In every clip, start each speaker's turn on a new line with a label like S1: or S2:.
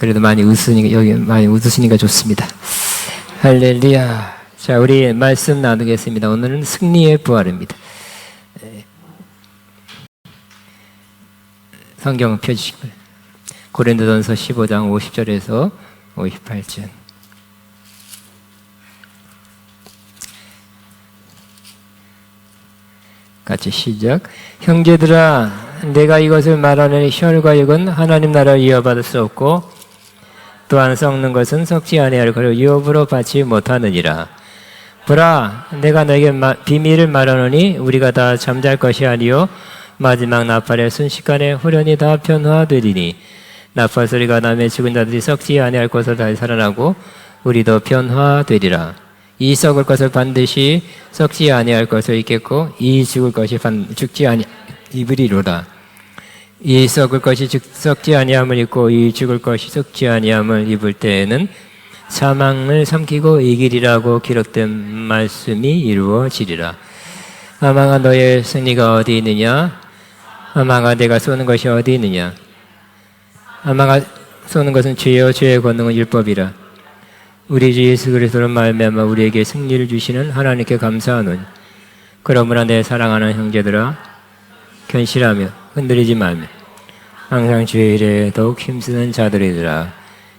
S1: 그래도 많이 웃으니까, 여기 많이 웃으시니까 좋습니다. 할렐루야. 자, 우리 말씀 나누겠습니다. 오늘은 승리의 부활입니다. 성경 펴주시고요. 고린도전서 15장 50절에서 58절. 같이 시작. 형제들아, 내가 이것을 말하노니 혈과 육은 하나님 나라를 이어받을 수 없고 또한 썩는 것은 썩지 아니할 것을 유업으로 받지 못하느니라. 보라, 내가 너에게 비밀을 말하노니 우리가 다 잠잘 것이 아니요 마지막 나팔의 순식간에 후련히 다 변화되리니 나팔 소리가 나며 죽은 자들이 썩지 아니할 것을 다시 살아나고 우리도 변화되리라. 이 썩을 것을 반드시 썩지 아니할 것을 입겠고 이 죽을 것이 죽지 아니 입으리로다. 이 썩을 것이 썩지 아니함을 입고 이 죽을 것이 썩지 아니함을 입을 때에는 사망을 삼키고 이기리라고 기록된 말씀이 이루어지리라. 아망아, 너의 승리가 어디 있느냐? 아망아, 내가 쏘는 것이 어디 있느냐? 아망아, 쏘는 것은 죄요 죄의 권능은 율법이라. 우리 주 예수 그리스도로 말미암아 우리에게 승리를 주시는 하나님께 감사하노니 그러므로 내 사랑하는 형제들아, 견실하며 흔들리지 말며 항상 주의 일에 더욱 힘쓰는 자들이더라.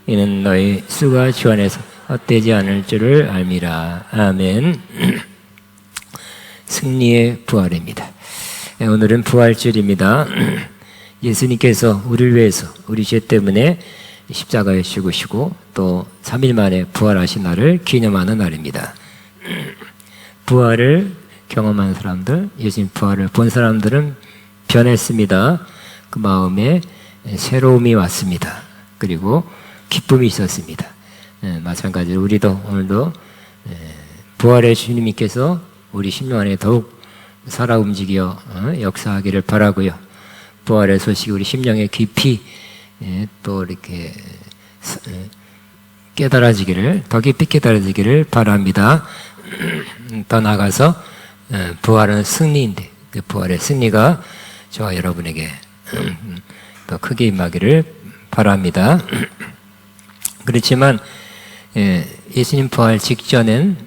S1: 이는 너희 수가 주 안에서 헛되지 않을 줄을 알미라. 아멘. 승리의 부활입니다. 오늘은 부활절입니다. 예수님께서 우리를 위해서 우리 죄 때문에 십자가에 죽으시고 또 3일 만에 부활하신 날을 기념하는 날입니다. 부활을 경험한 사람들, 예수님 부활을 본 사람들은 변했습니다. 그 마음에 새로움이 왔습니다. 그리고 기쁨이 있었습니다. 마찬가지로 우리도 오늘도 부활의 주님께서 우리 심령 안에 더욱 살아 움직여 역사하기를 바라고요. 부활의 소식이 우리 심령에 깊이 또 이렇게 깨달아지기를, 더 깊이 깨달아지기를 바랍니다. 더 나아가서 부활은 승리인데 그 부활의 승리가 저와 여러분에게 더 크게 임하기를 바랍니다. 그렇지만 예수님 부활 직전엔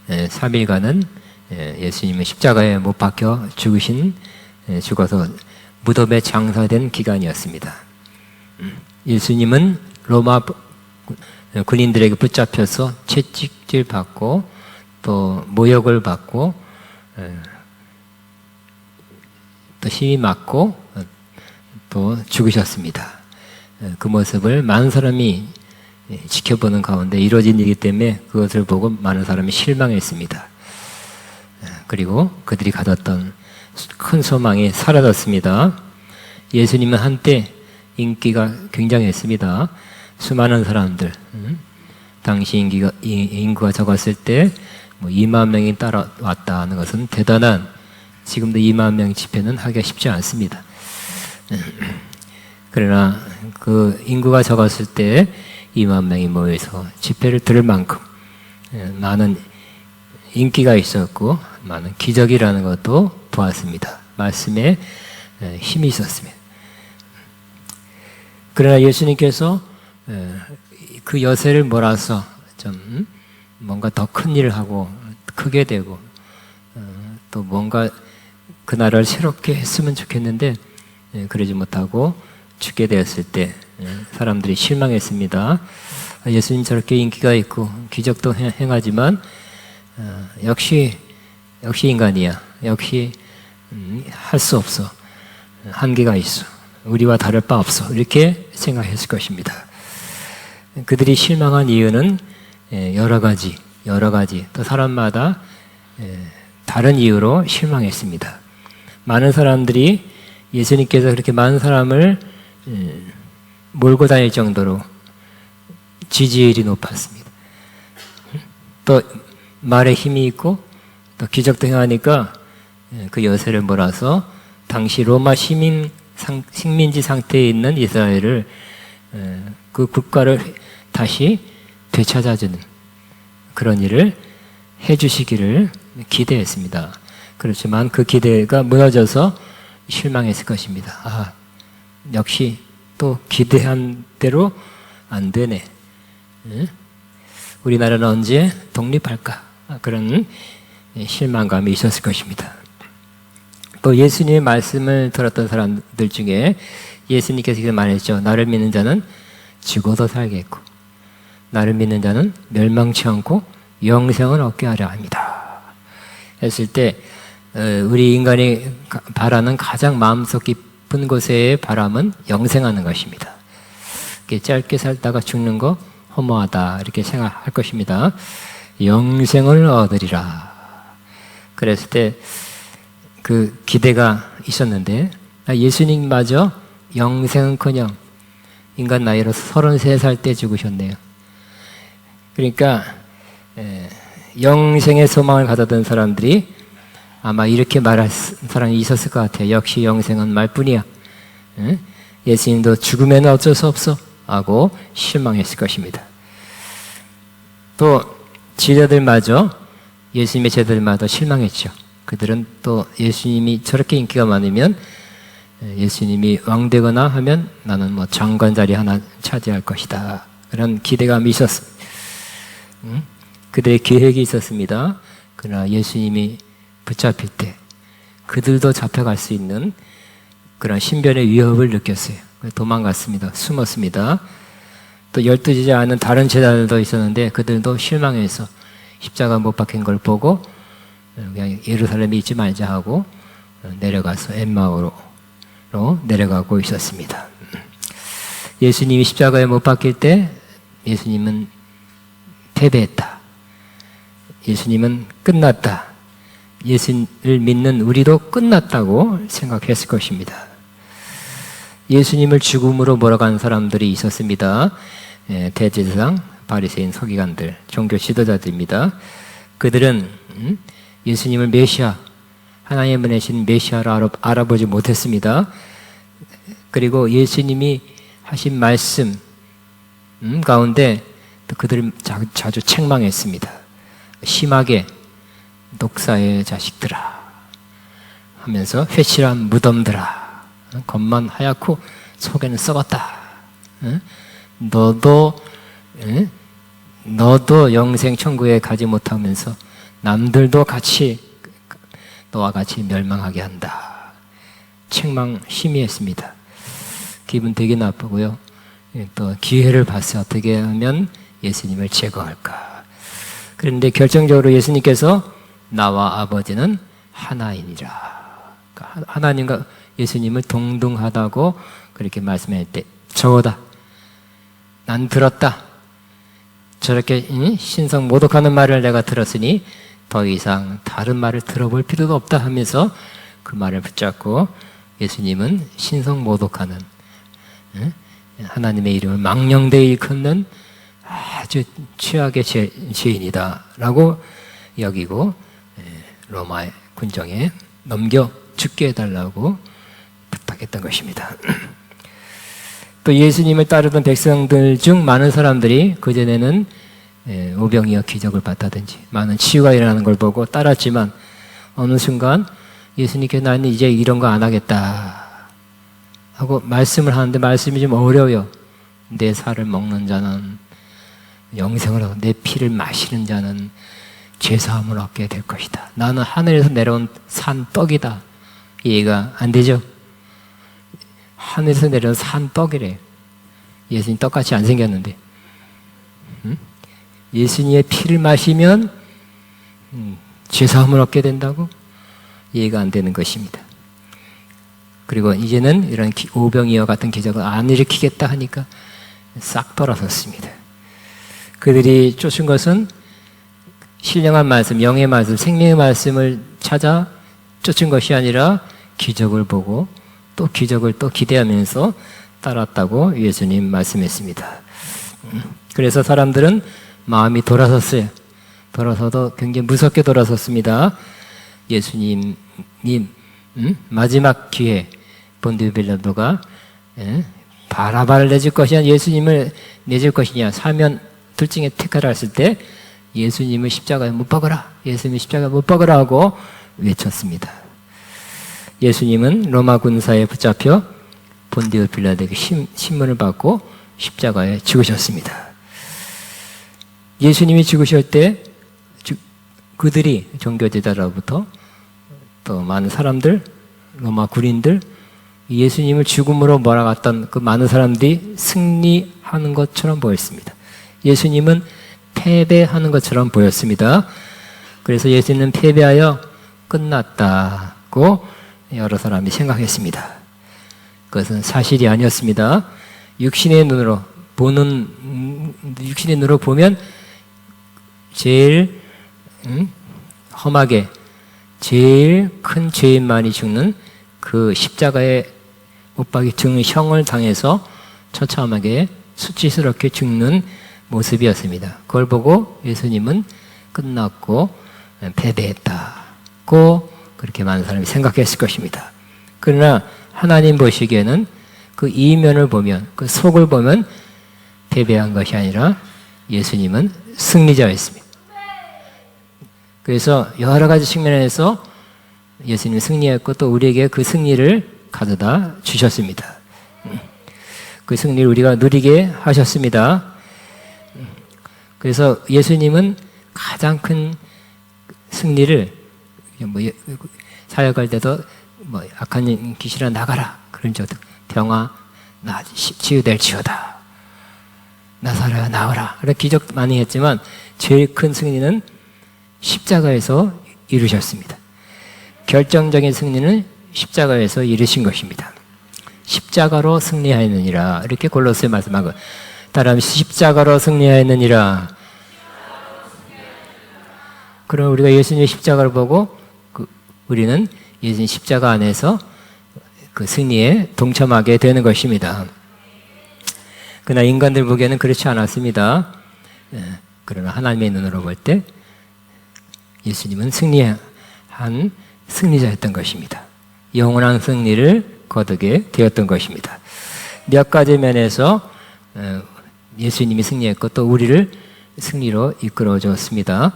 S1: 3일간은 예수님은 십자가에 못 박혀 죽어서 무덤에 장사된 기간이었습니다. 예수님은 로마 군인들에게 붙잡혀서 채찍질 받고 또 모욕을 받고 또 힘이 맞고 또 죽으셨습니다. 그 모습을 많은 사람이 지켜보는 가운데 이루어진 일이기 때문에 그것을 보고 많은 사람이 실망했습니다. 그리고 그들이 가졌던 큰 소망이 사라졌습니다. 예수님은 한때 인기가 굉장했습니다. 수많은 사람들, 당시 인구가 적었을 때 2만 명이 따라왔다는 것은 대단한, 지금도 2만 명 집회는 하기가 쉽지 않습니다. 그러나 그 인구가 적었을 때 2만 명이 모여서 집회를 들을 만큼 많은 인기가 있었고 많은 기적이라는 것도 보았습니다. 말씀에 힘이 있었습니다. 그러나 예수님께서 그 여세를 몰아서 좀 뭔가 더 큰 일을 하고 크게 되고 또 뭔가 그 나라를 새롭게 했으면 좋겠는데 그러지 못하고 죽게 되었을 때 사람들이 실망했습니다. 예수님 저렇게 인기가 있고 기적도 행하지만 역시 인간이야. 역시 할 수 없어. 한계가 있어. 우리와 다를 바 없어. 이렇게 생각했을 것입니다. 그들이 실망한 이유는 여러 가지 또 사람마다 다른 이유로 실망했습니다. 많은 사람들이 예수님께서 그렇게 많은 사람을 몰고 다닐 정도로 지지율이 높았습니다. 또 말에 힘이 있고 또 기적도 행하니까 그 여세를 몰아서 당시 로마 식민지 상태에 있는 이스라엘을 그 국가를 다시 되찾아주는 그런 일을 해주시기를 기대했습니다. 그렇지만 그 기대가 무너져서 실망했을 것입니다. 역시 또 기대한 대로 안 되네. 응? 우리나라는 언제 독립할까? 그런 실망감이 있었을 것입니다. 또 예수님의 말씀을 들었던 사람들 중에 예수님께서 이렇게 말했죠. 나를 믿는 자는 죽어도 살겠고 나를 믿는 자는 멸망치 않고 영생을 얻게 하려 합니다. 했을 때 우리 인간이 바라는 가장 마음속 깊은 곳의 바람은 영생하는 것입니다. 짧게 살다가 죽는 거 허무하다 이렇게 생각할 것입니다. 영생을 얻으리라. 그랬을 때 그 기대가 있었는데 예수님마저 영생은커녕 인간 나이로 33살 때 죽으셨네요. 그러니까 영생의 소망을 가졌던 사람들이 아마 이렇게 말할 사람이 있었을 것 같아요. 역시 영생은 말뿐이야. 예수님도 죽으면 어쩔 수 없어 하고 실망했을 것입니다. 또 제자들마저 예수님의 제자들마저 실망했죠. 그들은 또 예수님이 저렇게 인기가 많으면 예수님이 왕되거나 하면 나는 뭐 장관 자리 하나 차지할 것이다. 그런 기대감이 있었습니다. 그들의 계획이 있었습니다. 그러나 예수님이 붙잡힐 때 그들도 잡혀갈 수 있는 그런 신변의 위협을 느꼈어요. 도망갔습니다. 숨었습니다. 또 12제자 아는 다른 제자들도 있었는데 그들도 실망해서 십자가 못 박힌 걸 보고 그냥 예루살렘에 있지 말자 하고 내려가서 엠마오로 내려가고 있었습니다. 예수님이 십자가에 못 박힐 때 예수님은 패배했다. 예수님은 끝났다. 예수를 믿는 우리도 끝났다고 생각했을 것입니다. 예수님을 죽음으로 몰아간 사람들이 있었습니다. 대제사장, 바리새인, 서기관들, 종교 지도자들입니다. 그들은 예수님을 메시아, 하나님의 보내신 메시아로 알아보지 못했습니다. 그리고 예수님이 하신 말씀 가운데 그들을 자주 책망했습니다. 심하게 독사의 자식들아 하면서 회칠한 무덤들아 겉만 하얗고 속에는 썩었다. 너도 영생 천국에 가지 못하면서 남들도 같이 너와 같이 멸망하게 한다. 책망 심히 했습니다. 기분 되게 나쁘고요. 또 기회를 봤어요. 어떻게 하면 예수님을 제거할까. 그런데 결정적으로 예수님께서 나와 아버지는 하나이니라. 하나님과 예수님을 동등하다고 그렇게 말씀할 때 저거다. 난 들었다. 저렇게 신성 모독하는 말을 내가 들었으니 더 이상 다른 말을 들어볼 필요도 없다 하면서 그 말을 붙잡고 예수님은 신성 모독하는 하나님의 이름을 망령되이 일컫는 아주 최악의 죄인이다 라고 여기고 로마의 군정에 넘겨 죽게 해달라고 부탁했던 것입니다. 또 예수님을 따르던 백성들 중 많은 사람들이 그전에는 오병이어 기적을 봤다든지 많은 치유가 일어나는 걸 보고 따랐지만 어느 순간 예수님께 나는 이제 이런 거 안 하겠다 하고 말씀을 하는데 말씀이 좀 어려워요. 내 살을 먹는 자는 영생을 얻고 내 피를 마시는 자는 죄사함을 얻게 될 것이다. 나는 하늘에서 내려온 산떡이다. 이해가 안 되죠? 하늘에서 내려온 산떡이래. 예수님 떡같이 안 생겼는데. 예수님의 피를 마시면 죄사함을 얻게 된다고? 이해가 안 되는 것입니다. 그리고 이제는 이런 오병이어 같은 기적을 안 일으키겠다 하니까 싹 돌아섰습니다. 그들이 쫓은 것은 신령한 말씀, 영의 말씀, 생명의 말씀을 찾아 쫓은 것이 아니라 기적을 보고 또 기적을 또 기대하면서 따랐다고 예수님 말씀했습니다. 그래서 사람들은 마음이 돌아섰어요. 돌아서도 굉장히 무섭게 돌아섰습니다. 예수님이 마지막 기회 본디오 빌라도가 바라바를 내줄 것이냐 예수님을 내줄 것이냐 사면 둘 중에 택하라 했을 때 예수님을 십자가에 못 박으라. 예수님을 십자가에 못 박으라 하고 외쳤습니다. 예수님은 로마 군사에 붙잡혀 본디오 빌라도에게 신문을 받고 십자가에 죽으셨습니다. 예수님이 죽으실 때 그들이 종교제자로부터 또 많은 사람들, 로마 군인들, 예수님을 죽음으로 몰아갔던 그 많은 사람들이 승리하는 것처럼 보였습니다. 예수님은 패배하는 것처럼 보였습니다. 그래서 예수님은 패배하여 끝났다고 여러 사람이 생각했습니다. 그것은 사실이 아니었습니다. 육신의 눈으로 보면 제일 험하게 제일 큰 죄인만이 죽는 그 십자가에 못 박혀 죽는 형을 당해서 처참하게 수치스럽게 죽는 모습이었습니다. 그걸 보고 예수님은 끝났고 패배했다고 그렇게 많은 사람이 생각했을 것입니다. 그러나 하나님 보시기에는 그 이면을 보면, 그 속을 보면 패배한 것이 아니라 예수님은 승리자였습니다. 그래서 여러 가지 측면에서 예수님이 승리했고 또 우리에게 그 승리를 가져다 주셨습니다. 그 승리를 우리가 누리게 하셨습니다. 그래서 예수님은 가장 큰 승리를 사역할 때도 악한 귀신아 나가라 그런 적도 병아 나 치유될지어다 나사로야 나오라 그런 기적 많이 했지만 제일 큰 승리는 십자가에서 이루셨습니다. 결정적인 승리는 십자가에서 이루신 것입니다. 십자가로 승리하였느니라 이렇게 골로새에 말씀하고 따라하면 십자가로 승리하였느니라. 그럼 우리가 예수님의 십자가를 보고 우리는 예수님 십자가 안에서 그 승리에 동참하게 되는 것입니다. 그러나 인간들 보기에는 그렇지 않았습니다. 그러나 하나님의 눈으로 볼 때 예수님은 승리한 승리자였던 것입니다. 영원한 승리를 거두게 되었던 것입니다. 몇 가지 면에서 예수님이 승리했고 또 우리를 승리로 이끌어 줬습니다.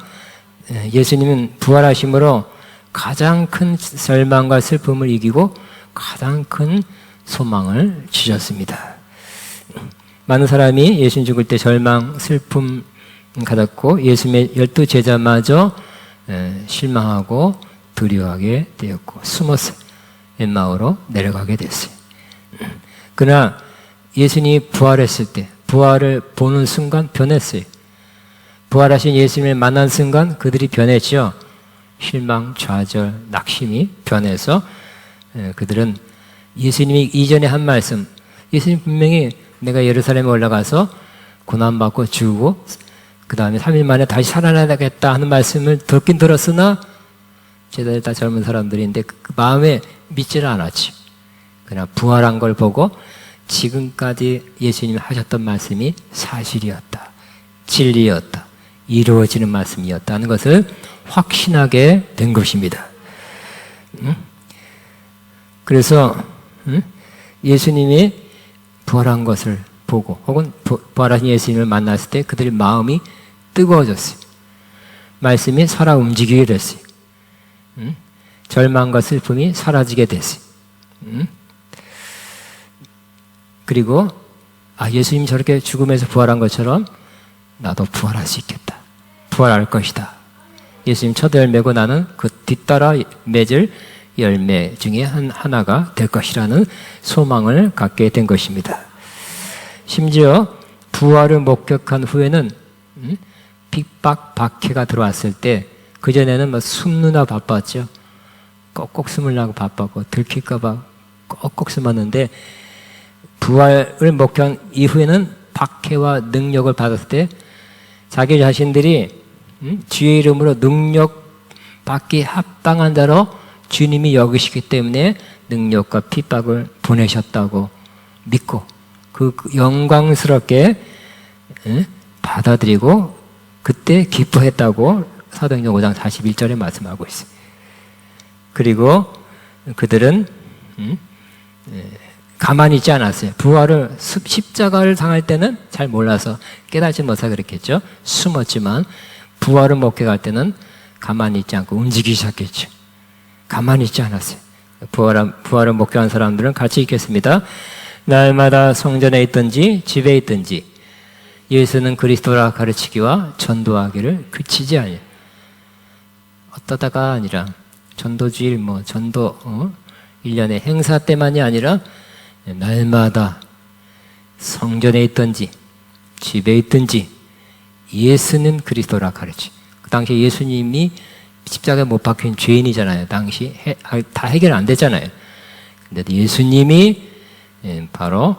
S1: 예수님은 부활하심으로 가장 큰 절망과 슬픔을 이기고 가장 큰 소망을 주셨습니다. 많은 사람이 예수님 죽을 때 절망, 슬픔 가졌고 예수님의 12 제자마저 실망하고 두려워하게 되었고 숨어서 엠마오로 내려가게 됐어요. 그러나 예수님이 부활했을 때 부활을 보는 순간 변했어요. 부활하신 예수님을 만난 순간 그들이 변했죠. 실망, 좌절, 낙심이 변해서 그들은 예수님이 이전에 한 말씀, 예수님 분명히 내가 예루살렘에 올라가서 고난받고 죽고 그 다음에 3일 만에 다시 살아나겠다 하는 말씀을 듣긴 들었으나 제자들 다 젊은 사람들인데 그 마음에 믿지를 않았지. 그러나 부활한 걸 보고 지금까지 예수님이 하셨던 말씀이 사실이었다. 진리였다. 이루어지는 말씀이었다는 것을 확신하게 된 것입니다. 그래서 예수님이 부활한 것을 보고 혹은 부활하신 예수님을 만났을 때 그들의 마음이 뜨거워졌어요. 말씀이 살아 움직이게 됐어요. 절망과 슬픔이 사라지게 됐어요. 그리고 예수님 저렇게 죽음에서 부활한 것처럼 나도 부활할 수 있겠다. 부활할 것이다. 예수님 첫 열매고 나는 그 뒤따라 맺을 열매 중에 하나가 될 것이라는 소망을 갖게 된 것입니다. 심지어 부활을 목격한 후에는 핍박, 박해가 들어왔을 때 그전에는 숨느라 바빴죠. 꼭꼭 숨으려고 바빴고 들킬까 봐 꼭꼭 숨었는데 부활을 목격한 이후에는 박해와 능력을 받았을 때 자기 자신들이 주의 이름으로 능력 받기 합당한 자로 주님이 여기시기 때문에 능력과 핍박을 보내셨다고 믿고 그 영광스럽게 받아들이고 그때 기뻐했다고 사도행전 5장 41절에 말씀하고 있어요. 그리고 그들은 가만히 있지 않았어요. 부활을 십자가를 당할 때는 잘 몰라서 깨닫지 못하고 그랬겠죠. 숨었지만 부활을 목격할 때는 가만히 있지 않고 움직이기 시작했죠. 가만히 있지 않았어요. 부활을 목격한 사람들은 같이 읽겠습니다. 날마다 성전에 있든지 집에 있든지 예수는 그리스도라 가르치기와 전도하기를 그치지 아니하니. 어떠다가 아니라 전도주일 전도 1년의 행사 때만이 아니라 날마다 성전에 있든지 집에 있든지 예수는 그리스도라 가르치. 그 당시에 예수님이 십자가에 못 박힌 죄인이잖아요. 당시 다 해결 안 됐잖아요. 근데 예수님이 바로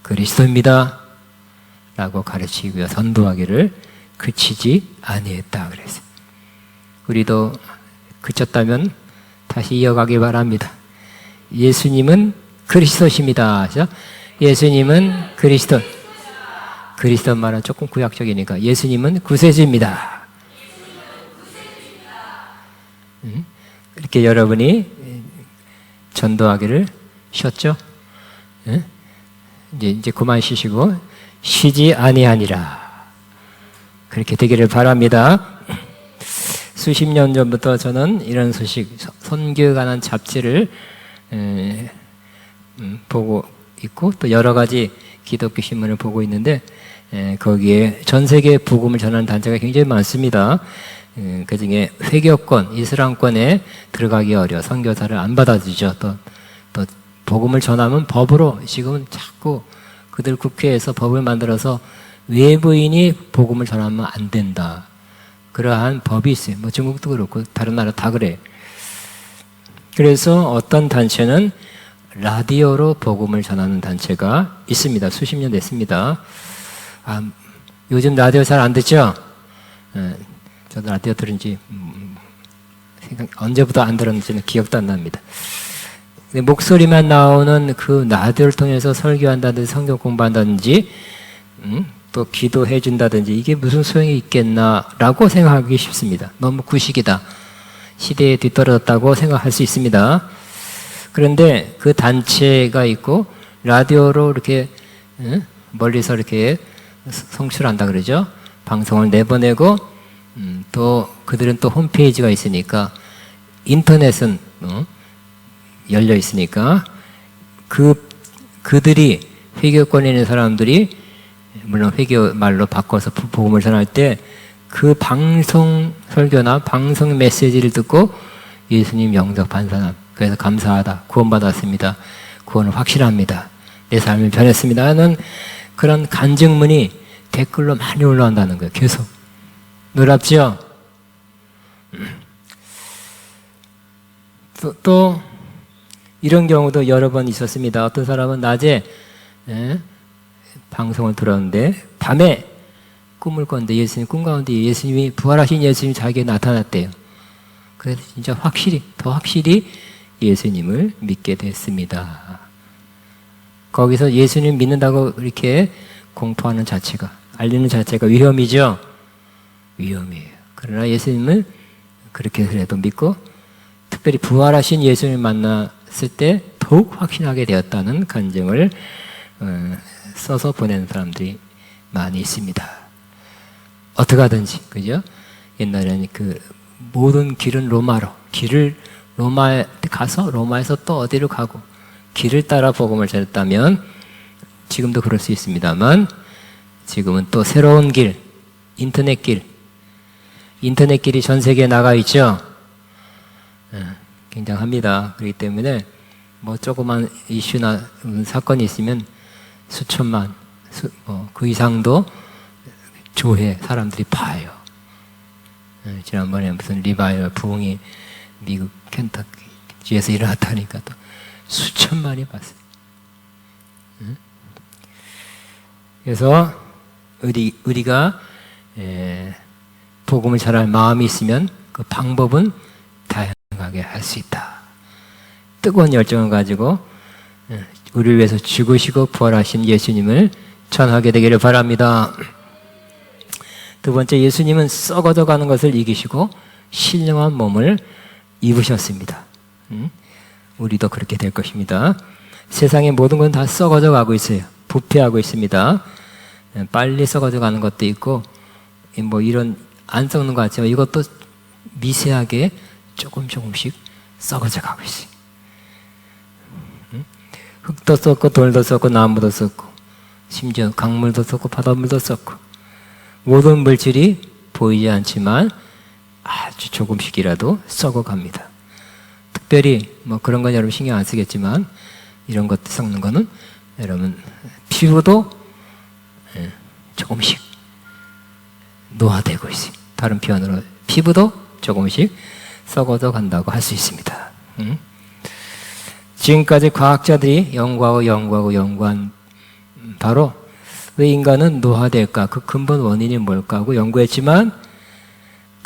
S1: 그리스도입니다 라고 가르치고요. 선도하기를 그치지 아니했다 그랬어요. 우리도 그쳤다면 다시 이어가기 바랍니다. 예수님은 그리스도십니다. 예수님은 그리스도. 그리스도 말은 조금 구약적이니까 예수님은 구세주입니다. 이렇게 여러분이 전도하기를 쉬었죠? 이제 그만 쉬시고 쉬지 아니하니라. 그렇게 되기를 바랍니다. 수십 년 전부터 저는 이런 소식, 선교에 관한 잡지를 보고 있고 또 여러 가지 기독교 신문을 보고 있는데 거기에 전 세계 복음을 전하는 단체가 굉장히 많습니다. 그중에 회교권, 이슬람권에 들어가기 어려워 선교사를 안 받아주죠. 또 복음을 전하면 법으로 지금은 자꾸 그들 국회에서 법을 만들어서 외부인이 복음을 전하면 안 된다. 그러한 법이 있어요. 중국도 그렇고 다른 나라 다 그래요. 그래서 어떤 단체는 라디오로 복음을 전하는 단체가 있습니다. 수십 년 됐습니다. 요즘 라디오 잘 안 듣죠? 저도 라디오 들은 지 언제부터 안 들었는지는 기억도 안 납니다. 목소리만 나오는 그 라디오를 통해서 설교한다든지 성경 공부한다든지 또 기도해 준다든지 이게 무슨 소용이 있겠나라고 생각하기 쉽습니다. 너무 구식이다. 시대에 뒤떨어졌다고 생각할 수 있습니다. 그런데 그 단체가 있고 라디오로 이렇게 멀리서 이렇게 송출한다 그러죠. 방송을 내보내고 또 그들은 또 홈페이지가 있으니까 인터넷은 열려 있으니까 그들이 회교권에 있는 사람들이 물론 회교 말로 바꿔서 복음을 전할 때 그 방송 설교나 방송 메시지를 듣고 예수님 영접한 사람, 그래서 감사하다, 구원받았습니다, 구원은 확실합니다, 내 삶이 변했습니다 하는 그런 간증문이 댓글로 많이 올라온다는 거예요. 계속 놀랍죠? 또 이런 경우도 여러 번 있었습니다. 어떤 사람은 낮에 방송을 들었는데 밤에 꿈을 꿨는데 예수님 꿈 가운데 예수님이 부활하신 예수님이 자기에게 나타났대요. 그래서 진짜 더 확실히 예수님을 믿게 됐습니다. 거기서 예수님 믿는다고 이렇게 공포하는 자체가, 알리는 자체가 위험이죠. 위험이에요. 그러나 예수님을 그렇게 그래도 믿고 특별히 부활하신 예수님을 만났을 때 더욱 확신하게 되었다는 간증을 써서 보내는 사람들이 많이 있습니다. 어떻게 하든지, 그죠? 옛날에는 그 모든 길은 로마로, 길을 로마에 가서 로마에서 또 어디로 가고 길을 따라 복음을 전했다면 지금도 그럴 수 있습니다만 지금은 또 새로운 길, 인터넷길이 전 세계에 나가 있죠. 굉장합니다. 그렇기 때문에 조그만 이슈나 사건이 있으면 수천만, 그 이상도 조회 사람들이 봐요. 지난번에 무슨 리바이얼 부흥이 미국 켄터키주에서 일어났다니까 또 수천만이 봤어요. 그래서 우리가 복음을 전할 마음이 있으면 그 방법은 다양하게 할 수 있다. 뜨거운 열정을 가지고 우리를 위해서 죽으시고 부활하신 예수님을 전하게 되기를 바랍니다. 두 번째, 예수님은 썩어져 가는 것을 이기시고 신령한 몸을 입으셨습니다. 우리도 그렇게 될 것입니다. 세상의 모든 건 다 썩어져 가고 있어요. 부패하고 있습니다. 빨리 썩어져 가는 것도 있고 이런 안 썩는 것 같지만 이것도 미세하게 조금씩 썩어져 가고 있어요. 흙도 썩고 돌도 썩고 나무도 썩고 심지어 강물도 썩고 바닷물도 썩고 모든 물질이 보이지 않지만 아주 조금씩이라도 썩어갑니다. 특별히 뭐 그런 건 여러분 신경 안 쓰겠지만 이런 것들 썩는 거는 여러분 피부도 조금씩 노화되고 있어요. 다른 표현으로 피부도 조금씩 썩어져 간다고 할 수 있습니다. 지금까지 과학자들이 연구한 바로 왜 인간은 노화될까? 그 근본 원인이 뭘까 하고 연구했지만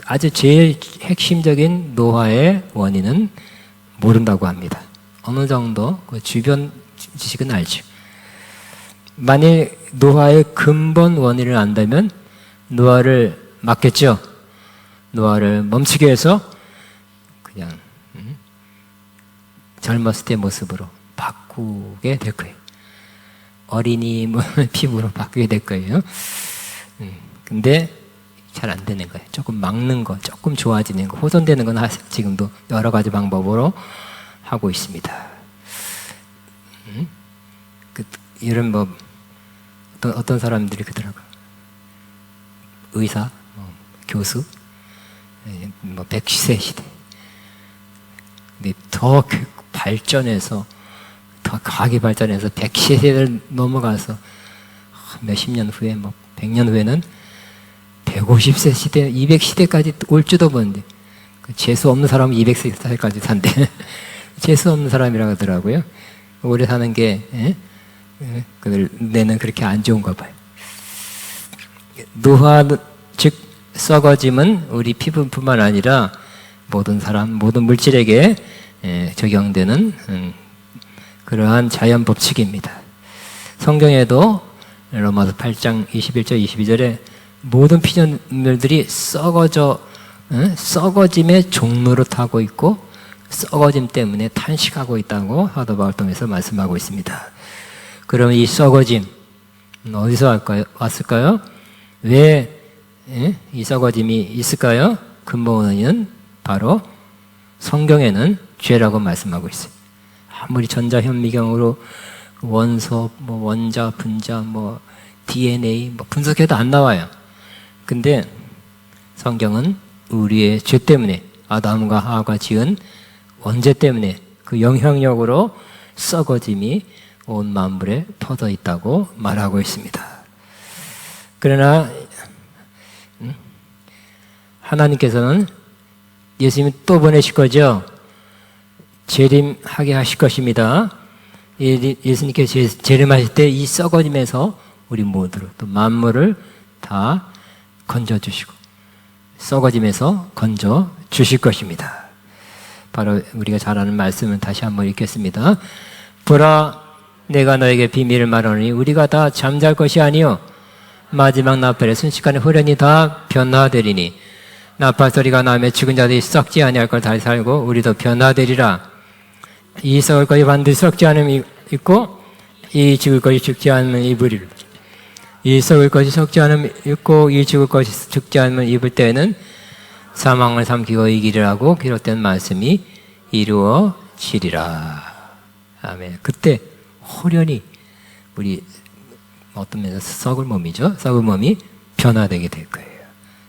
S1: 아주 제일 핵심적인 노화의 원인은 모른다고 합니다. 어느 정도 그 주변 지식은 알죠. 만일 노화의 근본 원인을 안다면 노화를 막겠죠. 노화를 멈추게 해서 그냥 젊었을 때 모습으로 바꾸게 될 거예요. 어린이 피부로 바뀌게 될 거예요. 근데 잘 안 되는 거예요. 조금 막는 거, 조금 좋아지는 거, 호전되는 건 지금도 여러 가지 방법으로 하고 있습니다. 이런 어떤 사람들이 그러더라고요. 의사, 교수, 100세 시대. 근데 더 발전해서, 더 과학이 발전해서 100세를 넘어가서 몇십 년 후에, 100년 후에는 150세 시대, 200시대까지 올지도 모르는데, 재수 없는 사람은 200세까지 산대. 재수 없는 사람이라고 하더라고요. 오래 사는 게, 내는 그렇게 안 좋은가 봐요. 노화, 즉, 썩어짐은 우리 피부뿐만 아니라 모든 사람, 모든 물질에게 적용되는 그러한 자연 법칙입니다. 성경에도 로마서 8장 21절, 22절에 모든 피조물들이 썩어짐의 종로를 타고 있고 썩어짐 때문에 탄식하고 있다고 사도 바울 통해서 말씀하고 있습니다. 그러면 이 썩어짐 어디서 왔을까요? 왜 이 썩어짐이 있을까요? 근본 원인은 바로 성경에는 죄라고 말씀하고 있어요. 아무리 전자현미경으로 원소, 원자, 분자, DNA 분석해도 안 나와요. 근데 성경은 우리의 죄 때문에 아담과 하와가 지은 원죄 때문에 그 영향력으로 썩어짐이 온 만물에 퍼져 있다고 말하고 있습니다. 그러나 하나님께서는 예수님이 또 보내실 거죠. 재림하게 하실 것입니다. 예수님께서 재림하실 때 이 썩어짐에서 우리 모두를 또 만물을 다 건져주시고 썩어짐에서 건져주실 것입니다. 바로 우리가 잘 아는 말씀을 다시 한번 읽겠습니다. 보라, 내가 너에게 비밀을 말하노니 우리가 다 잠잘 것이 아니요 마지막 나팔에 순식간에 후련히 다 변화되리니 나팔 소리가 나며 죽은 자들이 썩지 아니할 걸 다시 살고 우리도 변화되리라. 이 썩을 것이 반드시 썩지 않음이 있고 이 죽을 것이 죽지 않으면 입으리라. 이 썩을 것이 썩지 않으면 있고 이 죽을 것이 죽지 않으면 입을 때에는 사망을 삼키고 이기리라고 기록된 말씀이 이루어지리라. 아멘. 그때 호련히 우리 어떤 면에서 썩을 몸이죠. 썩을 몸이 변화되게 될 거예요.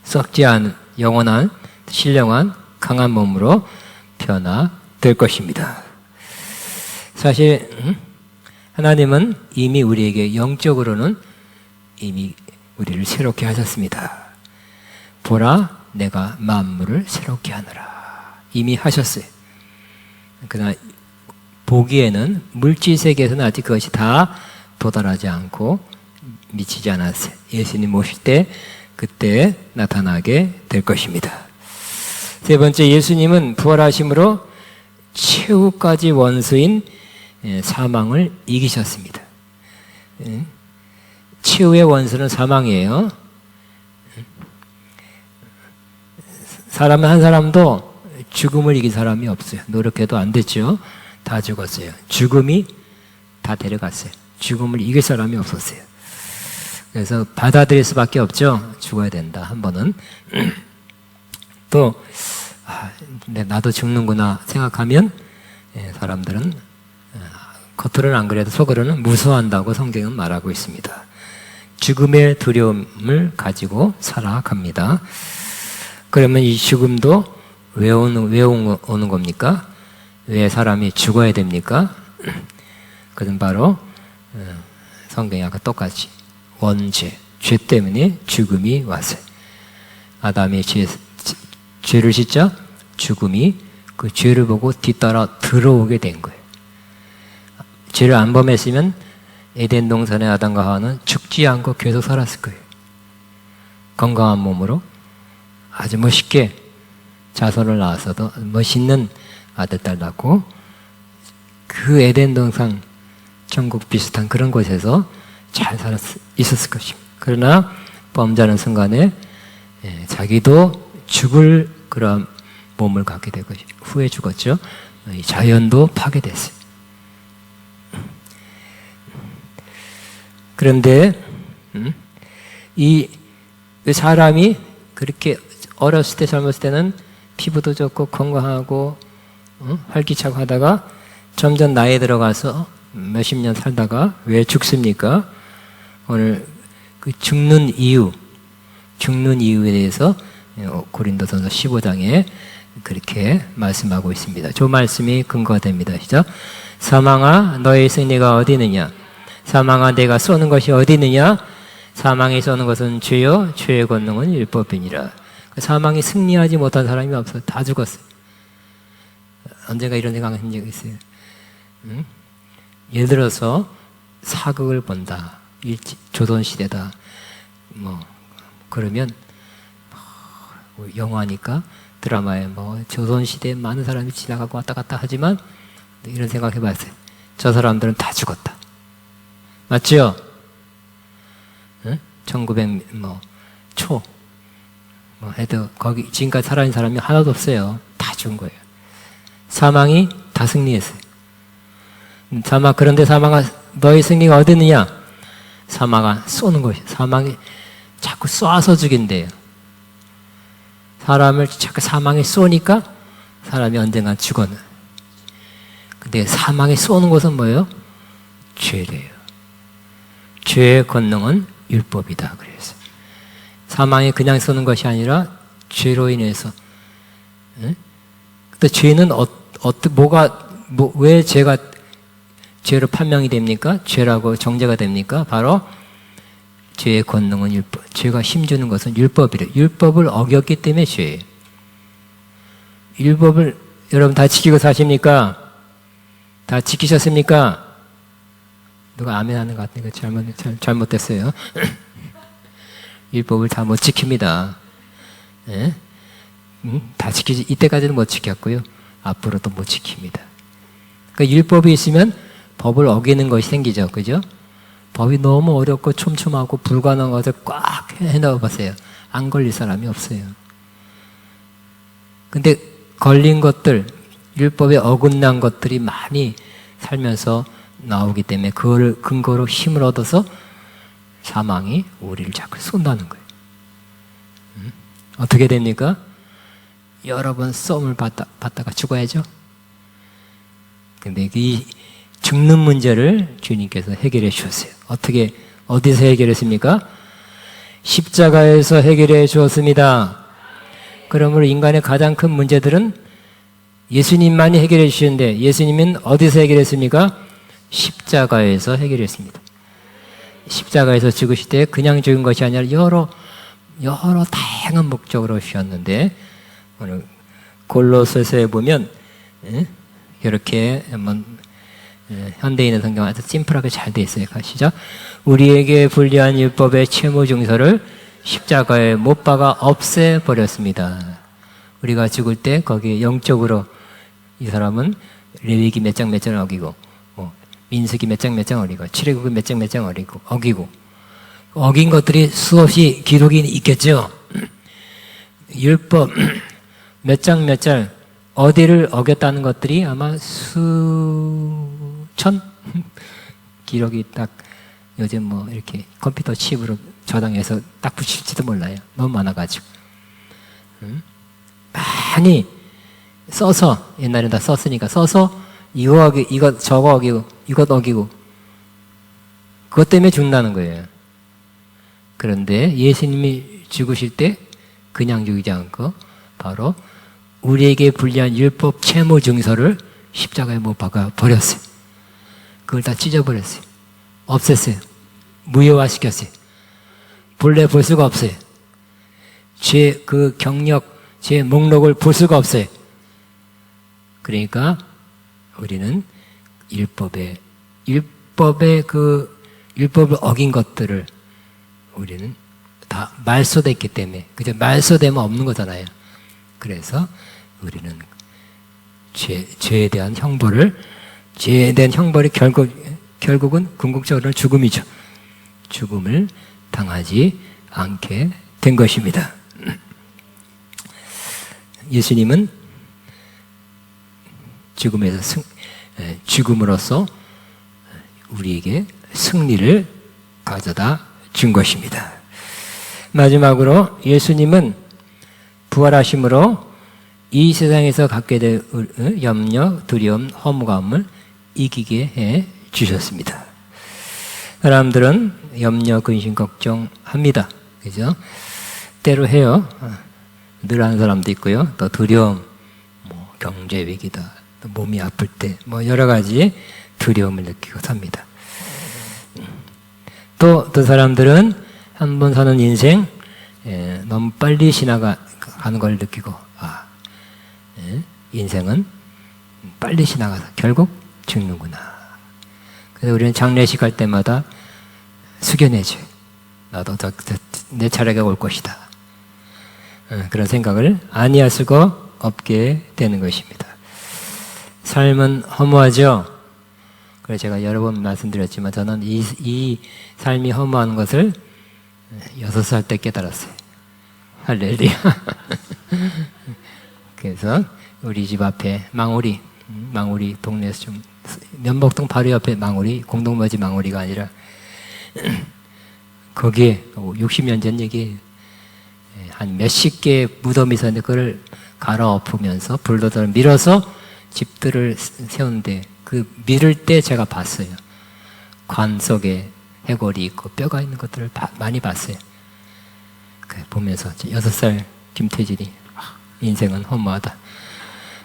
S1: 썩지 않은 영원한 신령한 강한 몸으로 변화될 것입니다. 사실 하나님은 이미 우리에게 영적으로는 이미 우리를 새롭게 하셨습니다. 보라, 내가 만물을 새롭게 하노라. 이미 하셨어요. 그러나 보기에는 물질 세계에서는 아직 그것이 다 도달하지 않고 미치지 않았어요. 예수님 오실 때 그때 나타나게 될 것입니다. 세 번째, 예수님은 부활하심으로 최후까지 원수인 사망을 이기셨습니다. 최후의 원수는 사망이에요. 사람 한 사람도 죽음을 이긴 사람이 없어요. 노력해도 안 됐죠. 다 죽었어요. 죽음이 다 데려갔어요. 죽음을 이길 사람이 없었어요. 그래서 받아들일 수밖에 없죠. 죽어야 된다. 한 번은. 또 나도 죽는구나 생각하면 사람들은 겉으로는 안 그래도 속으로는 무서워한다고 성경은 말하고 있습니다. 죽음의 두려움을 가지고 살아갑니다. 그러면 이 죽음도 왜 오는 겁니까? 왜 사람이 죽어야 됩니까? 그건 바로 성경이 아까 똑같이 원죄, 죄 때문에 죽음이 왔어요. 아담이 죄를 짓자 죽음이 그 죄를 보고 뒤따라 들어오게 된 거예요. 죄를 안 범했으면 에덴 동산의 아담과 하와는 죽지 않고 계속 살았을 거예요. 건강한 몸으로 아주 멋있게 자손을 낳아서도 멋있는 아들, 딸 낳고 그 에덴 동산 천국 비슷한 그런 곳에서 잘 있었을 것입니다. 그러나 범죄하는 순간에 자기도 죽을 그런 몸을 갖게 되고 후에 죽었죠. 이 자연도 파괴됐어요. 그런데 이 사람이 그렇게 어렸을 때 젊었을 때는 피부도 좋고 건강하고 활기차고 하다가 점점 나이에 들어가서 몇십 년 살다가 왜 죽습니까? 오늘 그 죽는 이유에 대해서 고린도전서 15장에 그렇게 말씀하고 있습니다. 저 말씀이 근거가 됩니다. 시작. 사망아 너의 승리가 어디 있느냐? 사망아 내가 쏘는 것이 어디 있느냐? 사망이 쏘는 것은 죄요 죄의 권능은 율법이니라. 사망이 승리하지 못한 사람이 없어요. 다 죽었어요. 언젠가 이런 생각을 한 적이 있어요. 예를 들어서 사극을 본다. 조선시대다. 그러면 영화니까 드라마에 조선시대에 많은 사람이 지나가고 왔다 갔다 하지만 이런 생각 해봤어요. 저 사람들은 다 죽었다. 맞죠? 1900 초 해도 거기 지금까지 살아있는 사람이 하나도 없어요. 다 죽은 거예요. 사망이 다 승리했어요. 그런데 사망아 너의 승리가 어디 있느냐? 사망아 쏘는 것이 사망이 자꾸 쏴서 죽인대요. 사람을 자꾸 사망에 쏘니까 사람이 언젠가 죽어요. 근데 사망에 쏘는 것은 뭐예요? 죄래요. 죄의 권능은 율법이다 그랬어요. 사망에 그냥 쏘는 것이 아니라 죄로 인해서. 근데 죄는 왜 죄가 죄로 판명이 됩니까? 죄라고 정죄가 됩니까? 바로 죄의 권능은 율법. 죄가 힘주는 것은 율법이래요. 율법을 어겼기 때문에 죄예요. 율법을 여러분 다 지키고 사십니까? 다 지키셨습니까? 누가 아멘 하는 것 같으니까 잘못됐어요. 율법을 다 못 지킵니다. 다 지키지, 이때까지는 못 지켰고요. 앞으로도 못 지킵니다. 그러니까 율법이 있으면 법을 어기는 것이 생기죠. 그죠? 법이 너무 어렵고 촘촘하고 불가능한 것을 꽉 해넣어 보세요. 안 걸릴 사람이 없어요. 근데 걸린 것들, 율법에 어긋난 것들이 많이 살면서 나오기 때문에 그거를 근거로 힘을 얻어서 사망이 우리를 자꾸 쏜다는 거예요. 어떻게 됩니까? 여러 번 썸을 받다가 죽어야죠. 근데 이 죽는 문제를 주님께서 해결해 주셨어요. 어디서 해결했습니까? 십자가에서 해결해 주었습니다. 그러므로 인간의 가장 큰 문제들은 예수님만이 해결해 주시는데 예수님은 어디서 해결했습니까? 십자가에서 해결했습니다. 십자가에서 죽으실 때 그냥 죽은 것이 아니라 여러 다양한 목적으로 주셨는데 오늘 골로새서에 보면 이렇게 한번 현대인의 성경 아주 심플하게 잘 돼 있어요. 가시죠. 우리에게 불리한 율법의 채무 증서를 십자가에 못 박아 없애버렸습니다. 우리가 죽을 때 거기에 영적으로 이 사람은 레위기 몇 장 몇 장 어기고 민수기 몇 장 몇 장 어기고 출애굽기 몇 장 몇 장 어기고 어긴 것들이 수없이 기록이 있겠죠. 율법 몇 장 몇 장 어디를 어겼다는 것들이 아마 수천 기록이 딱 요즘 이렇게 컴퓨터 칩으로 저장해서 딱 붙일지도 몰라요. 너무 많아가지고 많이 써서 옛날에 다 썼으니까 써서 이것 저거 어기고 이것 어기고 그것 때문에 죽는다는 거예요. 그런데 예수님이 죽으실 때 그냥 죽이지 않고 바로 우리에게 불리한 율법 채무 증서를 십자가에 못 박아 버렸어요. 그걸 다 찢어버렸어요. 없앴어요. 무효화시켰어요. 본래 볼 수가 없어요. 죄 그 경력, 죄 목록을 볼 수가 없어요. 그러니까 우리는 율법을 어긴 것들을 우리는 다 말소됐기 때문에, 그죠? 말소되면 없는 거잖아요. 그래서 우리는 죄에 대한 형벌이 결국은 궁극적으로는 죽음이죠. 죽음을 당하지 않게 된 것입니다. 예수님은 죽음으로써 우리에게 승리를 가져다 준 것입니다. 마지막으로 예수님은 부활하심으로 이 세상에서 갖게 될 염려, 두려움, 허무감을 이기게 해 주셨습니다. 사람들은 염려, 근심, 걱정합니다. 그죠? 때로 해요. 늘 하는 사람도 있고요. 또 두려움, 경제 위기다, 또 몸이 아플 때, 여러 가지 두려움을 느끼고 삽니다. 또 사람들은 한 번 사는 인생 너무 빨리 지나가는 걸 느끼고, 인생은 빨리 지나가서 결국 죽는구나. 그래서 우리는 장례식 할 때마다 숙연해져요. 나도 내 차례가 올 것이다. 그런 생각을 아니할 수가 없게 되는 것입니다. 삶은 허무하죠. 그래서 제가 여러 번 말씀드렸지만 저는 이 삶이 허무한 것을 6살 때 깨달았어요. 할렐루야. 그래서 우리 집 앞에 망우리 동네에서 좀 면목동 바로 옆에 망우리, 공동묘지 망우리가 아니라 거기에 60년 전 얘기예요. 한 몇십 개의 무덤이 있었는데 그걸 갈아엎으면서 불도저를 밀어서 집들을 세우는데 그 밀을 때 제가 봤어요. 관 속에 해골이 있고 뼈가 있는 것들을 많이 봤어요. 보면서 6살 김태진이 인생은 허무하다.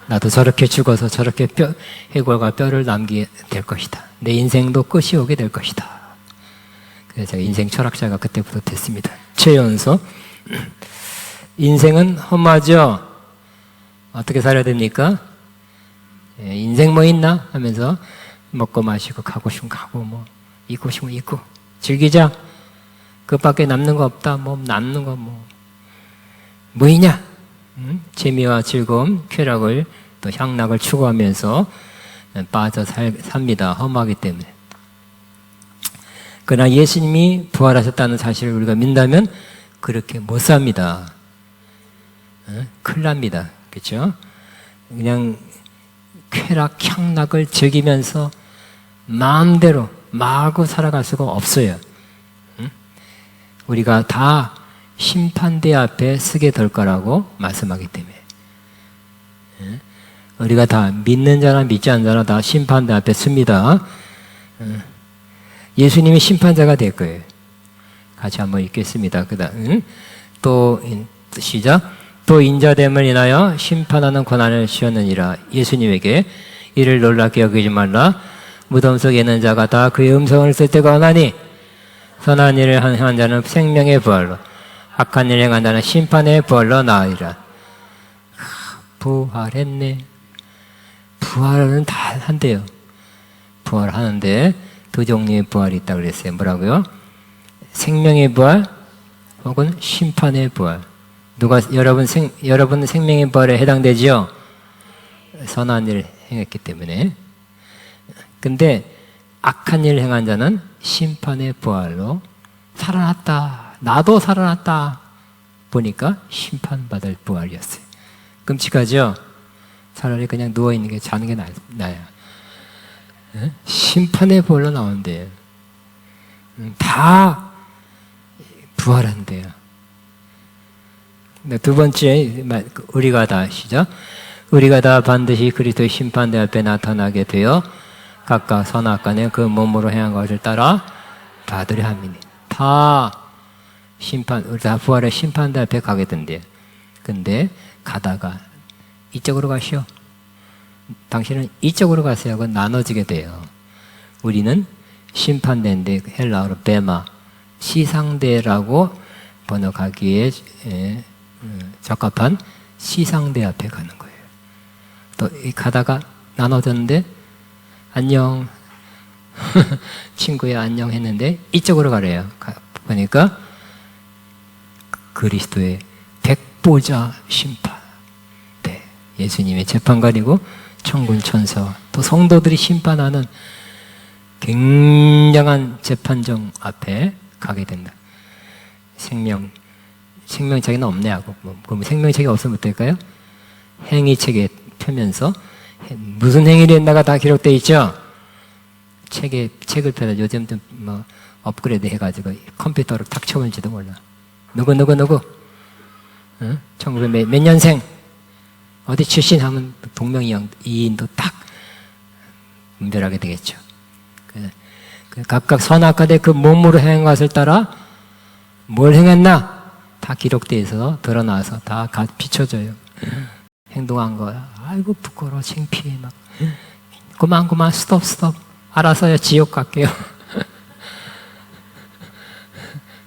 S1: 나도 저렇게 죽어서 저렇게 해골과 뼈를 남기게 될 것이다. 내 인생도 끝이 오게 될 것이다. 그래서 제가 인생 철학자가 그때부터 됐습니다. 최연소. 인생은 험하죠. 어떻게 살아야 됩니까? 인생 뭐 있나? 하면서 먹고 마시고 가고 싶으면 가고 있고 싶으면 있고 즐기자. 그밖에 남는 거 없다. 남는 거 뭐 있냐? 재미와 즐거움, 쾌락을 또 향락을 추구하면서 빠져 삽니다. 험하기 때문에. 그러나 예수님이 부활하셨다는 사실을 우리가 믿는다면 그렇게 못 삽니다. 큰일 납니다. 그렇죠? 그냥 쾌락, 향락을 즐기면서 마음대로 마구 살아갈 수가 없어요. 우리가 다 심판대 앞에 서게 될 거라고 말씀하기 때문에. 우리가 다 믿는 자나 믿지 않는 자나 다 심판대 앞에 섭니다. 예수님이 심판자가 될 거예요. 같이 한번 읽겠습니다. 그다음 또 시작. 또 인자됨을 인하여 심판하는 권한을 주셨느니라. 예수님에게 이를 놀랍게 여기지 말라. 무덤 속에 있는 자가 다 그의 음성을 쓸 때가 오나니 선한 일을 행한 자는 생명의 부활로, 악한 일을 행한 자는 심판의 부활로 나으리라. 부활했네. 부활은 다 한대요. 부활하는데 두 종류의 부활이 있다고 그랬어요. 뭐라고요? 생명의 부활 혹은 심판의 부활. 여러분 생명의 부활에 해당되지요? 선한 일을 행했기 때문에. 근데 악한 일을 행한 자는 심판의 부활로 살아났다. 나도 살아났다. 보니까 심판받을 부활이었어요. 끔찍하죠? 차라리 그냥 누워있는 게 자는 게 나아요. 심판의 부활로 나온대요. 다 부활한대요. 두 번째, 우리가 다 시작. 우리가 다 반드시 그리스도의 심판대 앞에 나타나게 되어 각각 선악간에 그 몸으로 행한 것을 따라 받으려 합니다. 다 심판, 우리 다 부활의 심판대 앞에 가게 된대요. 근데 가다가 이쪽으로 가시오. 당신은 이쪽으로 가세요 하고 나눠지게 돼요. 우리는 심판대인데 헬라어로 베마, 시상대라고 번역하기에 적합한 시상대 앞에 가는 거예요. 또 가다가 나눠졌는데 안녕 친구야 안녕 했는데 이쪽으로 가래요. 보니까 그리스도의 백보자 심판, 네, 예수님의 재판관이고 천군 천사와 또 성도들이 심판하는 굉장한 재판정 앞에 가게 된다. 생명책에는 없네 하고 그럼 생명책이 없으면 어떨까요? 행위책에 펴면서 무슨 행위를 했나가 다 기록되어 있죠. 책을 펴서 요즘 좀 뭐 업그레이드 해가지고 컴퓨터로 탁 쳐볼지도 몰라. 누구 1900 몇 년생 어디 출신 하면 동명이인도 딱 분별하게 되겠죠. 각각 선악과대 그 몸으로 행한 것을 따라 뭘 행했나 다 기록되어 있어서 드러나서 다 비춰져요. 행동한 거야. 아이고 부끄러워 창피해 막 그만 스톱 알아서요 지옥 갈게요.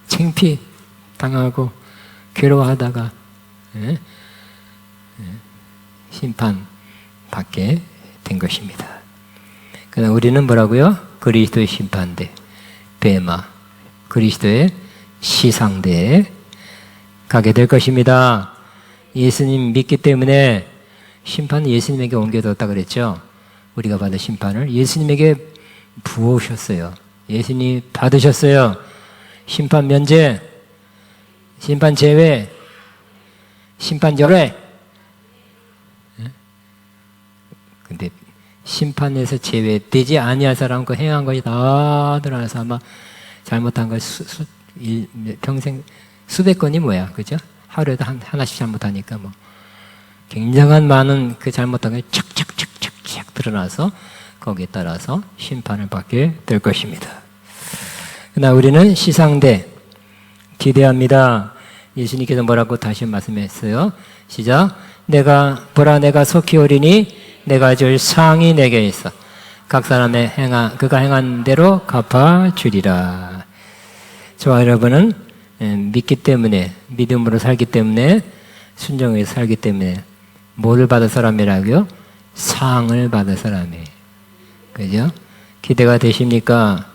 S1: 창피 당하고 괴로워하다가 심판 받게 된 것입니다. 그러나 우리는 뭐라고요? 그리스도의 심판대, 베마, 그리스도의 시상대에 가게 될 것입니다. 예수님 믿기 때문에 심판은 예수님에게 옮겨졌다 그랬죠. 우리가 받은 심판을 예수님에게 부어오셨어요. 예수님이 받으셨어요. 심판 면제, 심판 제외, 심판 열외. 근데 심판에서 제외되지 아니할 사람 그 행한 것이 다 드러나서 아마 잘못한 걸 평생 수백 건이 뭐야, 그죠? 하루에도 하나씩 잘못하니까 뭐 굉장한 많은 그 잘못한 게 착착착착착 드러나서 거기에 따라서 심판을 받게 될 것입니다. 그러나 우리는 시상대 기대합니다. 예수님께서 뭐라고 다시 말씀했어요? 시작. 내가 속히 오리니 내가 줄 상이 내게 있어. 각 사람의 그가 행한 대로 갚아 주리라. 저와 여러분은 믿기 때문에, 믿음으로 살기 때문에, 순종해서 살기 때문에 뭐를 받을 사람이라고요? 상을 받을 사람이에요. 그죠? 기대가 되십니까?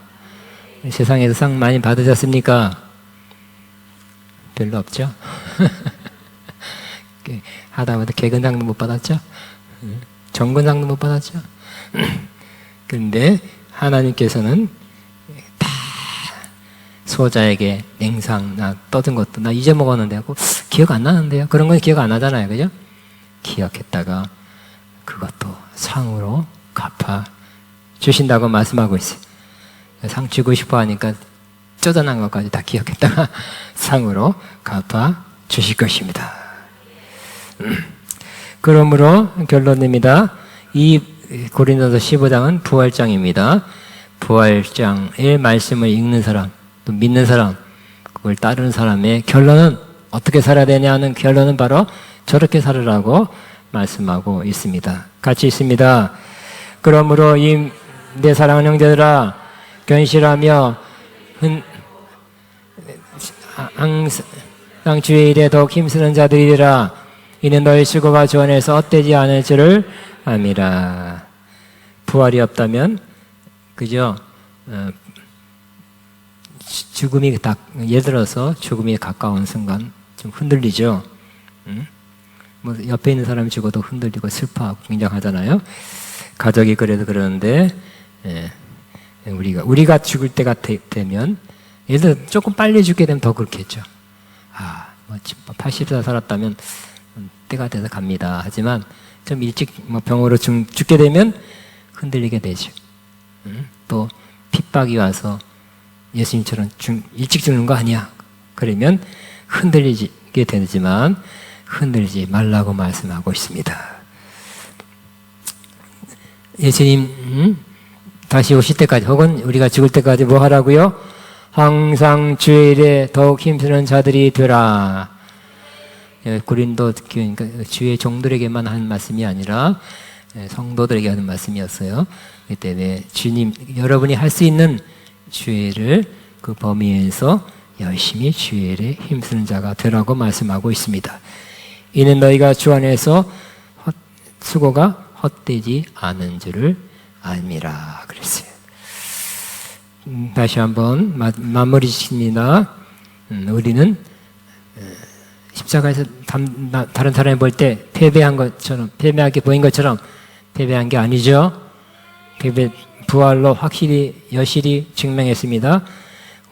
S1: 세상에서 상 많이 받으셨습니까? 별로 없죠? 하다못해 개근상도 못 받았죠? 정근상도 못 받았죠? 그런데 하나님께서는 다 소자에게 냉상, 나 떠든 것도 나 잊어먹었는데 하고 기억 안 나는데요? 그런 건 기억 안 나잖아요. 그죠? 기억했다가 그것도 상으로 갚아 주신다고 말씀하고 있어요. 상 주고 싶어 하니까 쪼잔한 것까지 다 기억했다가 상으로 갚아 주실 것입니다. 그러므로 결론입니다. 이 고린도서 15장은 부활장입니다. 부활장의 말씀을 읽는 사람, 또 믿는 사람, 그걸 따르는 사람의 결론은 어떻게 살아야 되냐는 결론은 바로 저렇게 살으라고 말씀하고 있습니다. 같이 있습니다. 그러므로 내 사랑하는 형제들아 견실하며 항상 주의 일에 더욱 힘쓰는 자들이라. 이는 너희 수고가 주 안에서 헛되지 않을 줄을 압니다. 부활이 없다면 그죠? 죽음이 예를 들어서 죽음이 가까운 순간 좀 흔들리죠. 뭐 옆에 있는 사람이 죽어도 흔들리고 슬퍼하고 굉장하잖아요. 가족이 그래도 그러는데 우리가 죽을 때가 되면 예를 들어 조금 빨리 죽게 되면 더 그렇겠죠. 80살 살았다면 때가 돼서 갑니다. 하지만 좀 일찍 병으로 죽게 되면 흔들리게 되죠. 또 핍박이 와서 예수님처럼 일찍 죽는 거 아니야. 그러면 흔들리게 되지만 흔들리지 말라고 말씀하고 있습니다. 예수님 다시 오실 때까지 혹은 우리가 죽을 때까지 뭐 하라고요? 항상 주의 일에 더욱 힘쓰는 자들이 되라. 고린도 그러니까 주의 종들에게만 한 말씀이 아니라 성도들에게 하는 말씀이었어요. 그 때문에 주님, 여러분이 할 수 있는 주의 일을 그 범위에서 열심히 주의 일에 힘쓰는 자가 되라고 말씀하고 있습니다. 이는 너희가 주 안에서 수고가 헛되지 않은 줄을 알미라 그랬어요. 다시 한번 마무리 짓습니다. 우리는 십자가에서 다른 사람이 볼 때 패배한 것처럼, 패배하게 보인 것처럼 패배한 게 아니죠. 부활로 확실히 여실히 증명했습니다.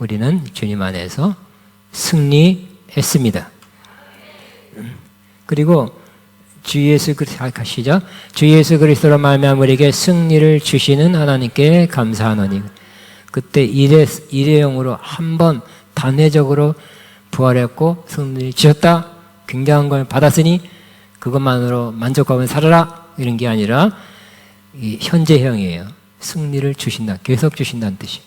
S1: 우리는 주님 안에서 승리했습니다. 그리고 주 예수 그리스도 가시죠. 주 예수 그리스도로 말미암아 우리에게 승리를 주시는 하나님께 감사하노니. 그때 일회용으로 한 번 단회적으로 부활했고 승리를 주셨다. 굉장한 걸 받았으니 그것만으로 만족하면 살아라. 이런 게 아니라 이 현재형이에요. 승리를 주신다. 계속 주신다는 뜻이.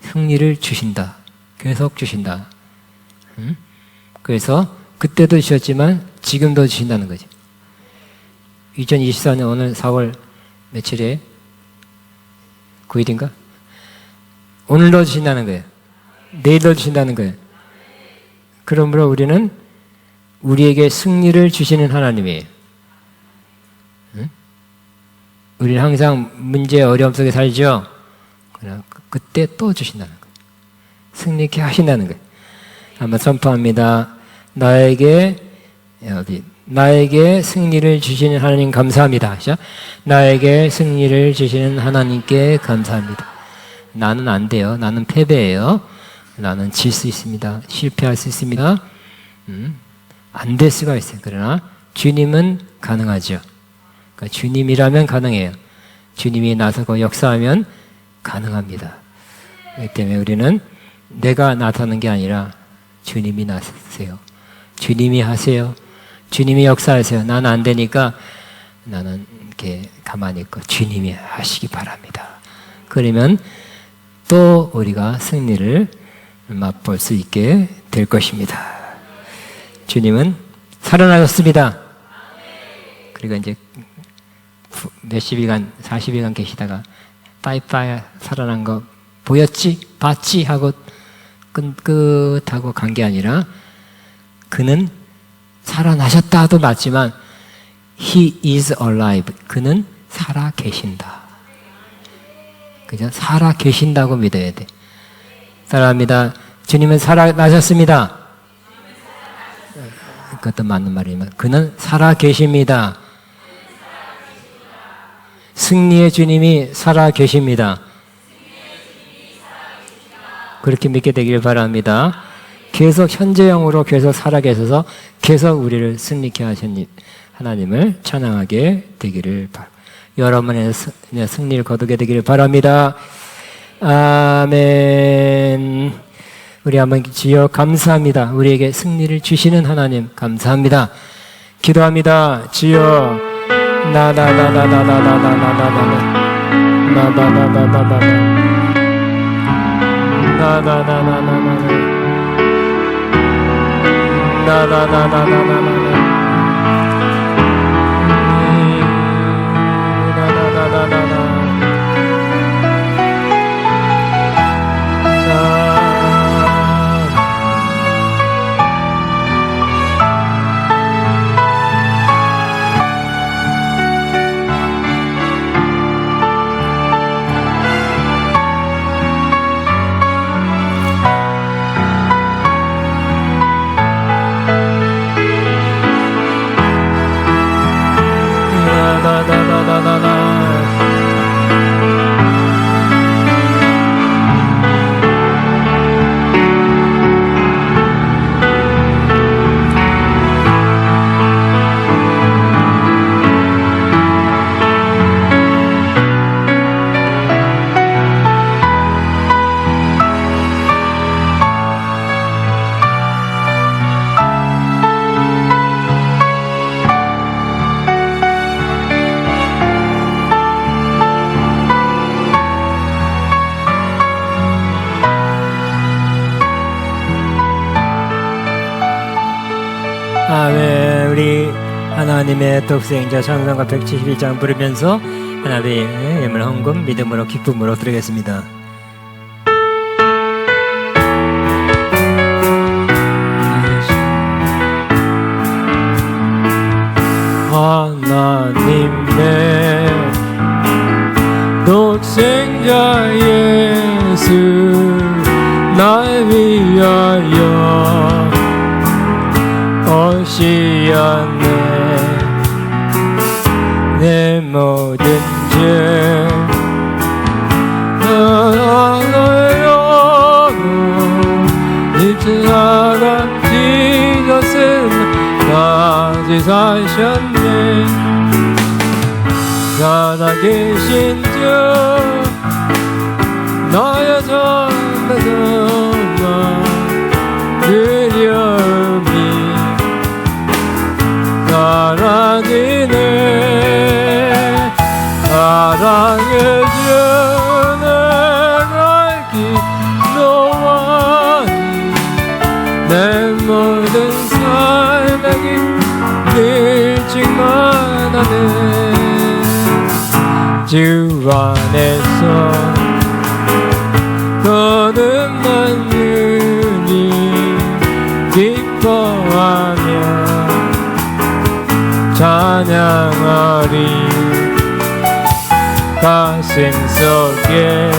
S1: 승리를 주신다. 계속 주신다. 그래서 그때도 주셨지만 지금도 주신다는 거죠. 2024년 오늘 4월 며칠에 9일인가? 오늘도 주신다는 거예요. 내일도 주신다는 거예요. 그러므로 우리는 우리에게 승리를 주시는 하나님이에요. 우리는 항상 문제, 어려움 속에 살죠. 그러나 그때 또 주신다는 거예요. 승리케 하신다는 거예요. 한번 선포합니다. 나에게 승리를 주시는 하나님 감사합니다. 나에게 승리를 주시는 하나님께 감사합니다. 나는 안 돼요. 나는 패배예요. 나는 질 수 있습니다. 실패할 수 있습니다. 안 될 수가 있어요. 그러나 주님은 가능하죠. 그러니까 주님이라면 가능해요. 주님이 나서고 역사하면 가능합니다. 그렇기 때문에 우리는 내가 나서는 게 아니라 주님이 나서세요. 주님이 하세요. 주님이 역사하세요. 나는 안 되니까 나는 이렇게 가만히 있고 주님이 하시기 바랍니다. 그러면 또 우리가 승리를 맛볼 수 있게 될 것입니다. 주님은 살아나셨습니다. 그리고 이제 몇십 일간, 40일간 계시다가 빠이빠이 살아난 거 보였지? 봤지? 하고 끝하고 간 게 아니라 그는 살아나셨다도 맞지만 He is alive. 그는 살아 계신다. 그죠? 살아 계신다고 믿어야 돼. 사랑합니다. 주님은 살아나셨습니다. 그것도 맞는 말이지만 그는 살아 계십니다. 승리의 주님이 살아 계십니다. 그렇게 믿게 되기를 바랍니다. 계속 현재형으로 계속 살아 계셔서 계속 우리를 승리케 하신 하나님을 찬양하게 되기를 바랍니다. 여러분의 승리를 거두게 되기를 바랍니다. 아멘. 우리 한번 주여 감사합니다. 우리에게 승리를 주시는 하나님 감사합니다. 기도합니다. 주여 하나님의 독생자 찬송가 171장 부르면서 하나님의 예물 헌금 믿음으로 기쁨으로 드리겠습니다. 하나님의 독생자 예수 날 위하여 오시었네. 내 모든 죄 너요 입증하가 지셨음 다시 사셨네. 살아계신 주 나의 전대성만 두려움이 사라지네. 사랑해 주는 알기 너와니 내 모든 삶의 길증만 하네. 주 안에서 거듭난 눈이 기뻐하며 찬양하리. 가슴 속에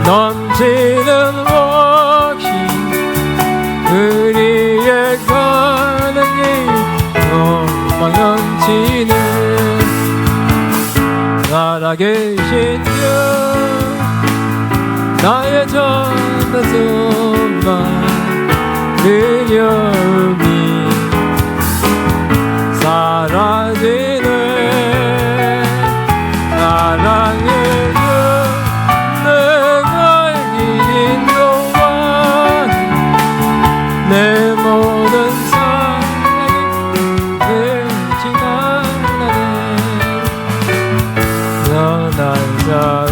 S1: 넘치는 몫이 우리의 가는 길 막 넘치는 살아계신 주 나의 전대성만 두려움이 사라지네. 사랑해 주 내가 이긴 동안 내 모든 삶이 지나가네. 연한 싸움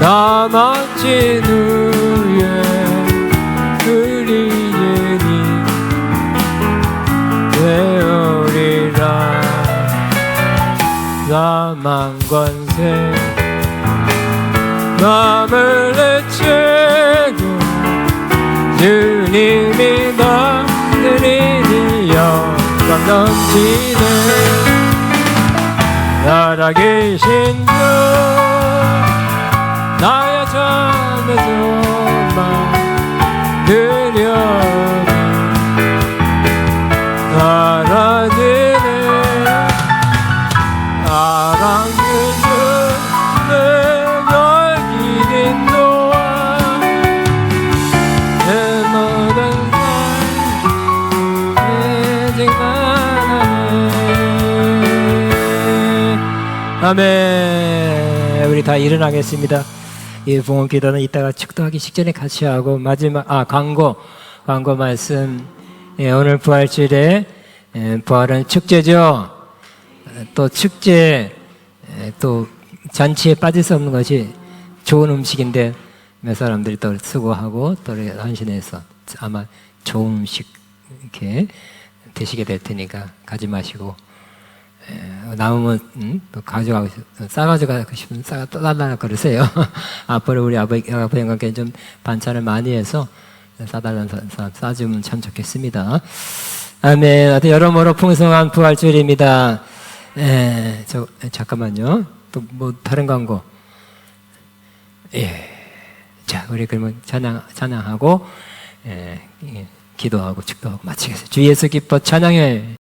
S1: 다 마친 후에 우리들이 되오리라. 사망 권세 마음을 내치고 주님이 나들이니 영광 넘치네. 살아계신 주 나의 전대성만 두려움이 사라지네. 사랑해 주 내가 이긴 동안 내 모든 삶이 지나가네. 아멘. 우리 다 일어나겠습니다. 이 봉헌 기도는 이따가 축도하기 직전에 같이 하고 마지막 광고 말씀. 오늘 부활주일에 부활은 축제죠. 또 축제 또 잔치에 빠질 수 없는 것이 좋은 음식인데 몇 사람들이 또 수고하고 또 헌신해서 아마 좋은 음식 이렇게 드시게 될 테니까 가지 마시고 남으면 또 가져가고 싸가지고 싶으면 싸달라 그러세요. 앞으로 우리 아버지 영감께 좀 반찬을 많이 해서 싸달라는 사람 싸주면 참 좋겠습니다. 아멘. 하여튼 여러모로 풍성한 부활주일입니다. 잠깐만요. 또 뭐 다른 광고. 자, 우리 그러면 찬양하고 기도하고 축도하고 마치겠습니다. 주 예수 기뻐 찬양해.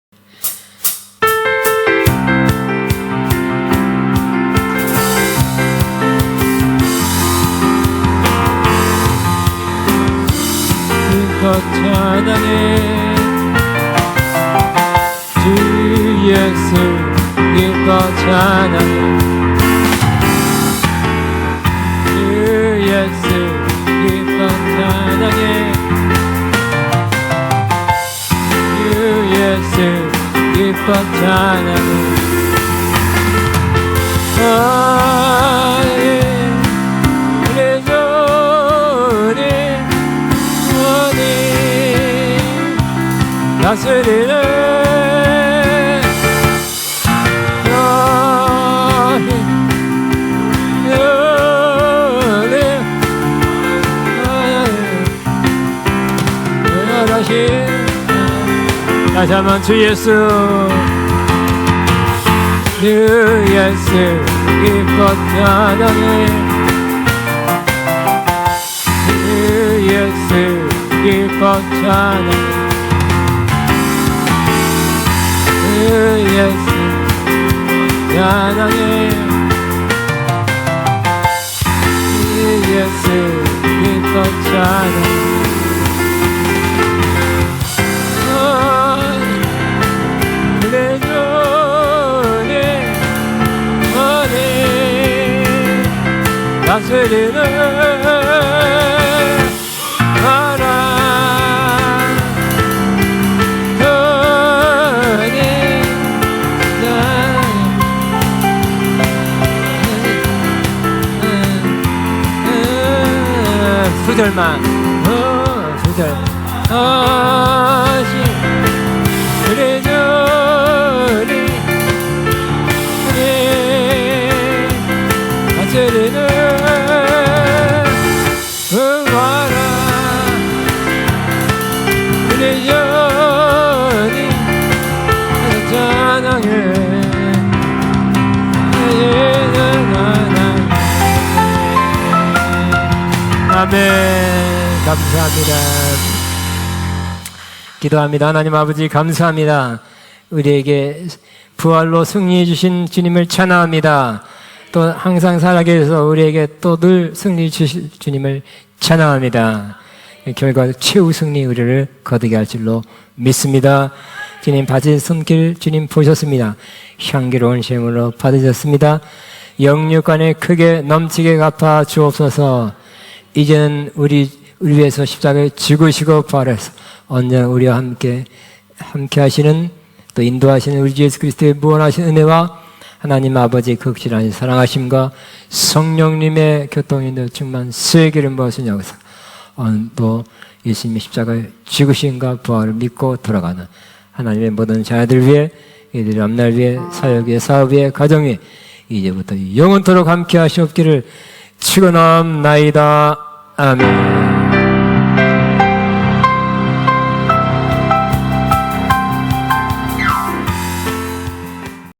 S1: 찬양해. 주 예수 기뻐 찬양해. 주 예수 기뻐 찬양해. 주 예수 기뻐 찬양해. 다스리는 다시 한번 주 예수 주 예수 기뻐 찬양해 주 예수 기뻐 찬양해 주 예수 찬양해 주 예수 기뻐 찬양해 다스리는 하나님 수절만 수절 다스리는 아멘. 감사합니다. 기도합니다. 하나님 아버지 감사합니다. 우리에게 부활로 승리해 주신 주님을 찬양합니다. 또 항상 살아계셔서 우리에게 또 늘 승리 주실 주님을 찬양합니다. 결과 최후 승리 우리를 거두게 할 줄로 믿습니다. 주님 받으신 손길 주님 보셨습니다. 향기로운 시험으로 받으셨습니다. 영육간에 크게 넘치게 갚아 주옵소서. 이제는 우리 위해서 십자가에 죽으시고 부활해서 언제나 우리와 함께 하시는 또 인도하시는 우리 주 예수 그리스도의 무한하신 은혜와 하나님 아버지의 극진하신 사랑하심과 성령님의 교통인도 충만 수혜기름 부으신 여기서 또 예수님의 십자가에 죽으신과 부활을 믿고 돌아가는 하나님의 모든 자녀들 위해 이들의 앞날 위해 사역 위해 사업 위해 가정 위해 이제부터 영원토록 함께 하시옵기를 축원합나이다. 아멘.